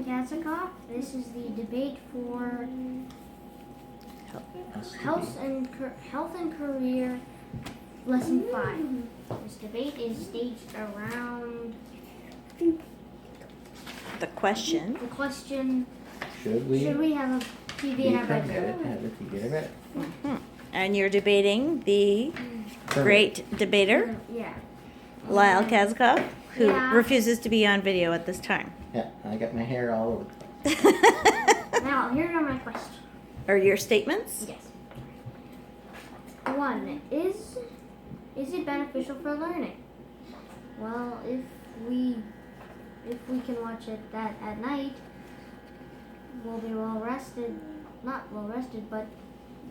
Kazakov. This is the debate for health and career, lesson 5. This debate is staged around the question. Should we have a TV in our bedroom? Have a TV in our bedroom. Mm-hmm. And you're debating the great debater, Yeah. Lyle Kazakov, who Yeah. refuses to be on video at this time. Yeah, I got my hair all over the place. Now, here are my questions. Or your statements? Yes. 1. Is it beneficial for learning? Well, if we can watch it at night, we'll be well rested. Not well rested, but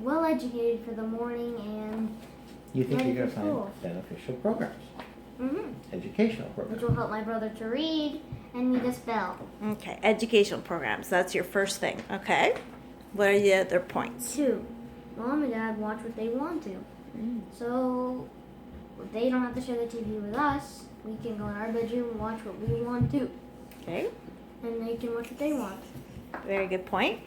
well educated for the morning and You think ready you're for going to school. find beneficial programs, Mm-hmm. educational Which programs. will help my brother to read and me to spell. Okay, educational programs. That's your first thing. Okay. What are the other points? 2. Mom and Dad watch what they want to. So they don't have to share the TV with us. We can go in our bedroom and watch what we want to. Okay, And they can watch what they want. very good point.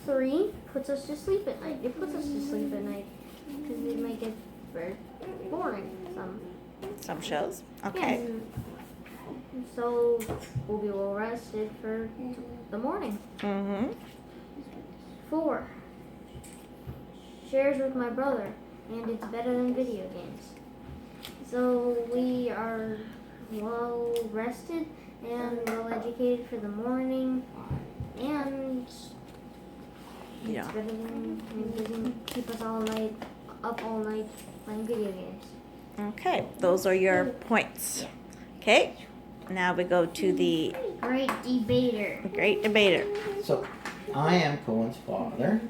3 puts us to sleep at night. It puts us to sleep at night because it might get very boring. Some shows. Okay. Yes. So we'll be well rested for the morning. Mm-hmm. 4 shares with my brother, and it's better than video games. So we are well rested and well educated for the morning, and Yeah. it's better than it doesn't keep us up all night playing video games. Okay, those are your points. Okay, now we go to the Great debater. great debater. So, I am Cohen's father,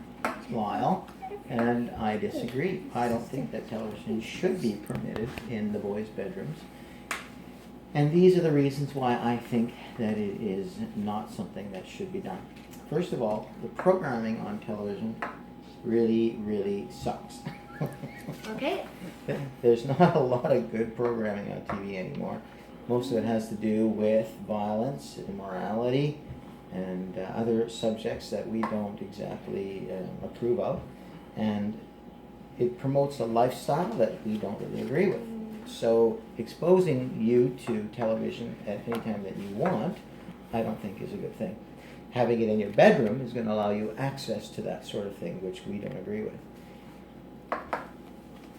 Lyle, and I disagree. I don't think that television should be permitted in the boys' bedrooms. And these are the reasons why I think that it is not something that should be done. First of all, the programming on television really, really sucks. Okay? There's not a lot of good programming on TV anymore. Most of it has to do with violence, immorality, and other subjects that we don't exactly approve of. And it promotes a lifestyle that we don't really agree with. So exposing you to television at any time that you want, I don't think is a good thing. Having it in your bedroom is going to allow you access to that sort of thing, which we don't agree with.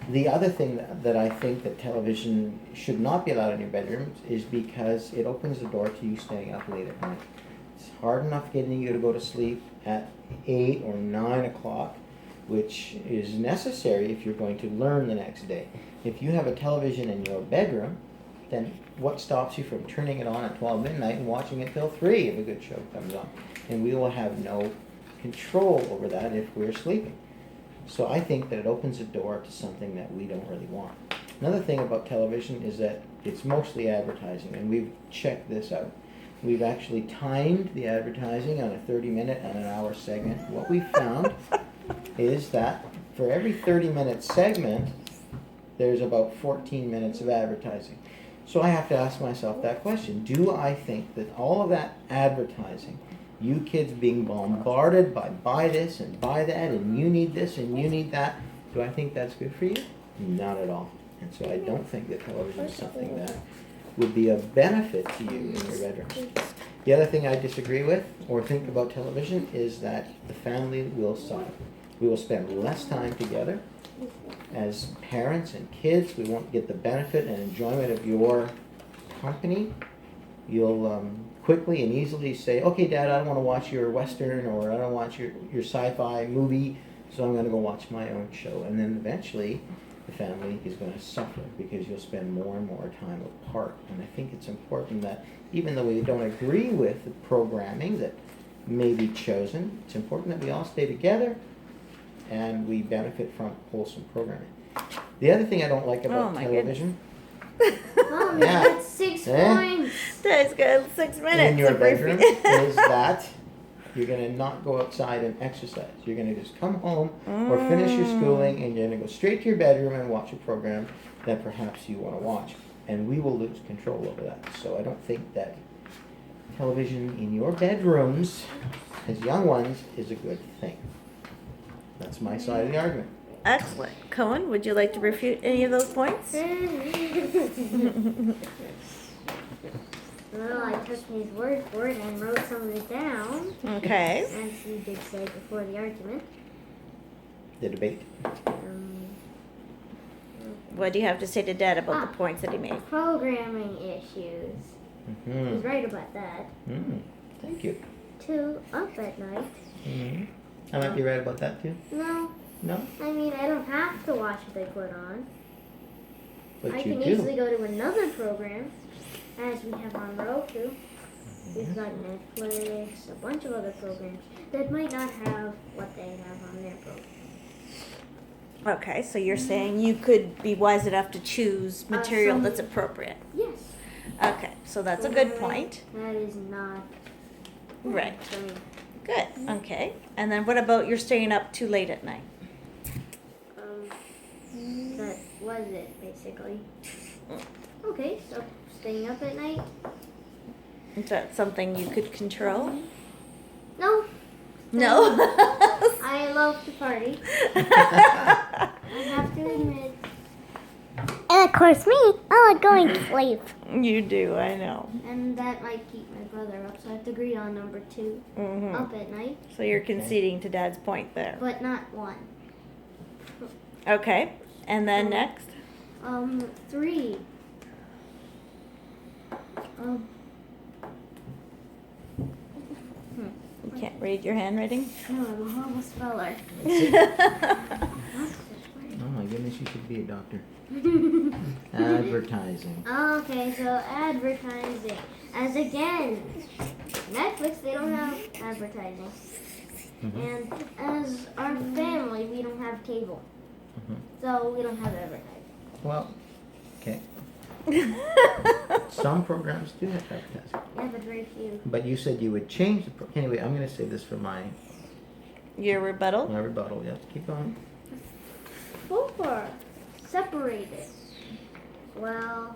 The other thing that I think that television should not be allowed in your bedrooms is because it opens the door to you staying up late at night. It's hard enough getting you to go to sleep at 8 or 9 o'clock, which is necessary if you're going to learn the next day. If you have a television in your bedroom, then what stops you from turning it on at 12 midnight and watching it till 3 if a good show comes on? And we will have no control over that if we're sleeping. So I think that it opens a door to something that we don't really want. Another thing about television is that it's mostly advertising, and we've checked this out. We've actually timed the advertising on a 30-minute and an hour segment. What we found is that for every 30-minute segment, there's about 14 minutes of advertising. So I have to ask myself that question. Do I think that all of that advertising, you kids being bombarded by buy this and buy that and you need this and you need that, do I think that's good for you? Not at all. And so I don't think that television is something that would be of benefit to you in your bedroom. The other thing I disagree with or think about television is that the family will suffer. We will spend less time together. As parents and kids, we won't get the benefit and enjoyment of your company. You'll quickly and easily say, okay, Dad, I don't want to watch your Western or I don't watch your sci-fi movie, so I'm going to go watch my own show. And then eventually the family is going to suffer because you'll spend more and more time apart. And I think it's important that even though we don't agree with the programming that may be chosen, it's important that we all stay together and we benefit from wholesome programming. The other thing I don't like about television... Mom, that's 6 points. That's good. 6 minutes. in your of briefing. bedroom is that you're going to not go outside and exercise. You're going to just come home or finish your schooling and you're going to go straight to your bedroom and watch a program that perhaps you want to watch. And we will lose control over that. So I don't think that television in your bedrooms as young ones is a good thing. That's my side of the argument. Excellent. Cohen, would you like to refute any of those points? Well, I took his word for it and wrote some of it down, Okay. as you did say before the argument. The debate. What do you have to say to Dad about the points that he made? Programming issues. He's right about that. Thank you. 2, up at night. I might be right about that too. No. No? I mean, I don't have to watch what they put on. But I you can do. easily go to another program, as we have on Roku. We've got Netflix, a bunch of other programs that might not have what they have on their program. Okay, so you're saying you could be wise enough to choose material that's appropriate. Yes. Okay, so that's a good point. That is not Right. for me. Good. Okay. And then what about you're staying up too late at night? That was it, basically. Okay, so staying up at night? Is that something you could control? No. No. I love to party. I have to admit. And of course me, I like going to sleep. You do, I know. And that might keep my brother up, so I have to agree on number 2. Up at night, So you're conceding to Dad's point there. but not 1. Okay. And then next? 3. You can't read your handwriting? No, I'm a horrible speller. Oh my goodness, you should be a doctor. Advertising. Okay, so advertising. As again, Netflix, they don't have advertising. And as our family, we don't have cable. So we don't have advertising. Well, okay. Some programs do have advertising. Yeah, but very few. But you said you would change the anyway, I'm going to say this for my Your rebuttal? rebuttal. Yeah, keep going. 4. Separated. Well,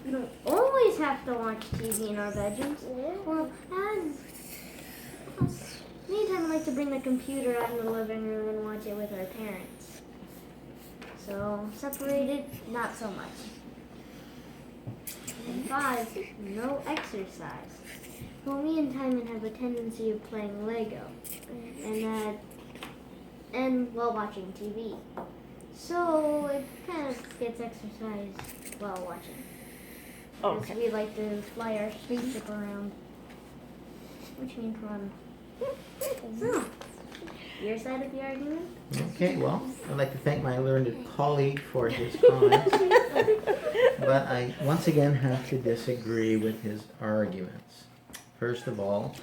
you don't always have to watch TV in our bedrooms. Well, anytime I like to bring the computer out in the living room and watch it with our parents. So, separated, not so much. And 5, no exercise. Well, me and Timon have a tendency of playing Lego. And while watching TV. So, it kind of gets exercise while watching. Because we like to fly our spaceship around. Which means run. So, your side of the argument? Okay, well, I'd like to thank my learned colleague for his comments. But I once again have to disagree with his arguments. First of all,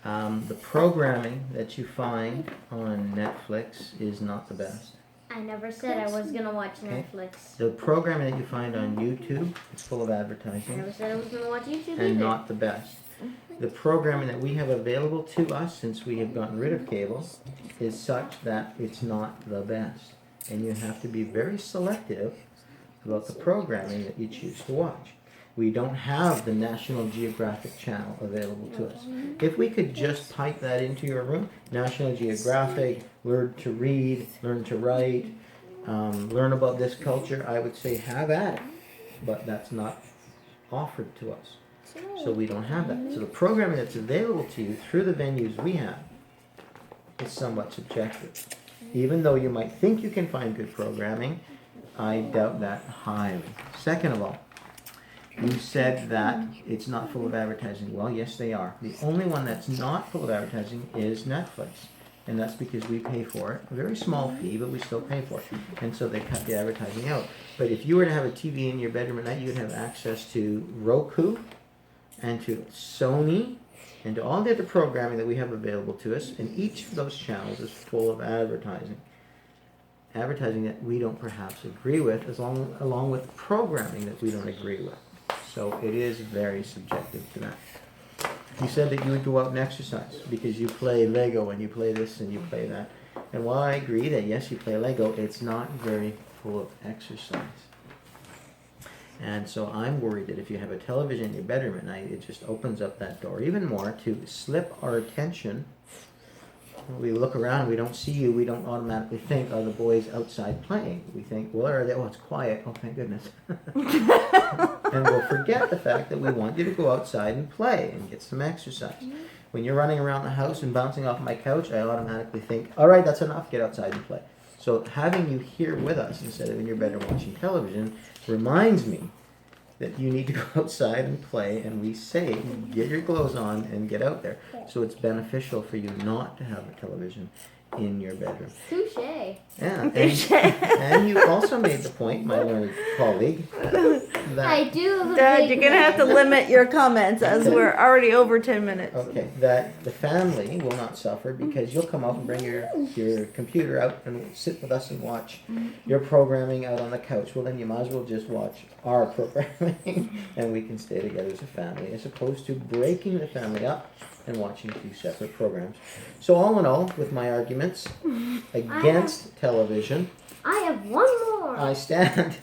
the programming that you find on Netflix is not the best. I never said I was going to watch Netflix. The programming that you find on YouTube is full of I advertising never said I was going to watch YouTube and either. not the best. The programming that we have available to us since we have gotten rid of cable is such that it's not the best. And you have to be very selective about the programming that you choose to watch. We don't have the National Geographic channel available to us. If we could just pipe that into your room, National Geographic, learn to read, learn to write, learn about this culture, I would say have at it. But that's not offered to us. So we don't have that. So the programming that's available to you through the venues we have is somewhat subjective. Even though you might think you can find good programming, I doubt that highly. Second of all, you said that it's not full of advertising. Well, yes, they are. The only one that's not full of advertising is Netflix. And that's because we pay for it. A very small fee, but we still pay for it. And so they cut the advertising out. But if you were to have a TV in your bedroom at night, you would have access to Roku and to Sony and to all the other programming that we have available to us. And each of those channels is full of advertising. Advertising that we don't perhaps agree with, along with programming that we don't agree with. So it is very subjective to that. You said that you would go out and exercise because you play Lego and you play this and you play that. And while I agree that yes, you play Lego, it's not very full of exercise. And so I'm worried that if you have a television in your bedroom at night, it just opens up that door even more to slip our attention. When we look around and we don't see you, we don't automatically think, oh, the boy's outside playing. We think, well, are they? Oh, it's quiet. Oh, thank goodness. And we'll forget the fact that we want you to go outside and play and get some exercise. When you're running around the house and bouncing off my couch, I automatically think, all right, that's enough, get outside and play. So having you here with us instead of in your bedroom watching television reminds me that you need to go outside and play, and we say, get your clothes on and get out there. So it's beneficial for you not to have a television in your bedroom. Touche. Yeah, and you also made the point, my learned colleague, that I do have a Dad, big you're gonna have to limit your comments as we're already over 10 minutes. okay, that the family will not suffer because you'll come out and bring your computer out and sit with us and watch your programming out on the couch. Well, then you might as well just watch our programming and we can stay together as a family as opposed to breaking the family up and watching two separate programs. So all in all, with my arguments against television, I have one more. I stand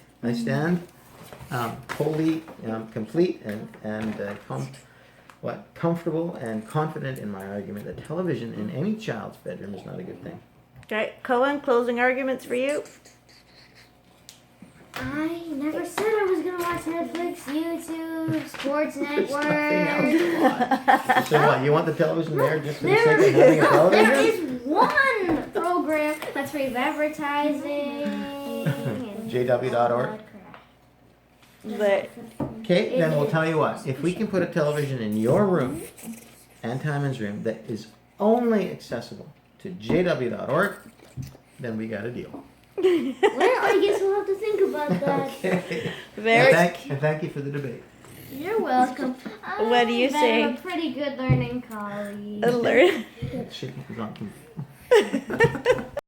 wholly complete and comfortable and confident in my argument that television in any child's bedroom is not a good thing. Okay, Cohen, closing arguments for you? I never said I was gonna watch Netflix, YouTube, Sports There's nothing Network. else to watch. So what, you want the television there just for the There, sake of having a television? there is one program that's free of advertising. And JW.org. all that crap. But Okay, then we'll tell you what. If we can put a television in your room and Timon's room that is only accessible to JW.org, then we got a deal. Well, I guess we'll have to think about that. Okay. very. And thank you for the debate. You're welcome. What do you I've been say? a pretty good learning colleague. Alert. Shit, he's on.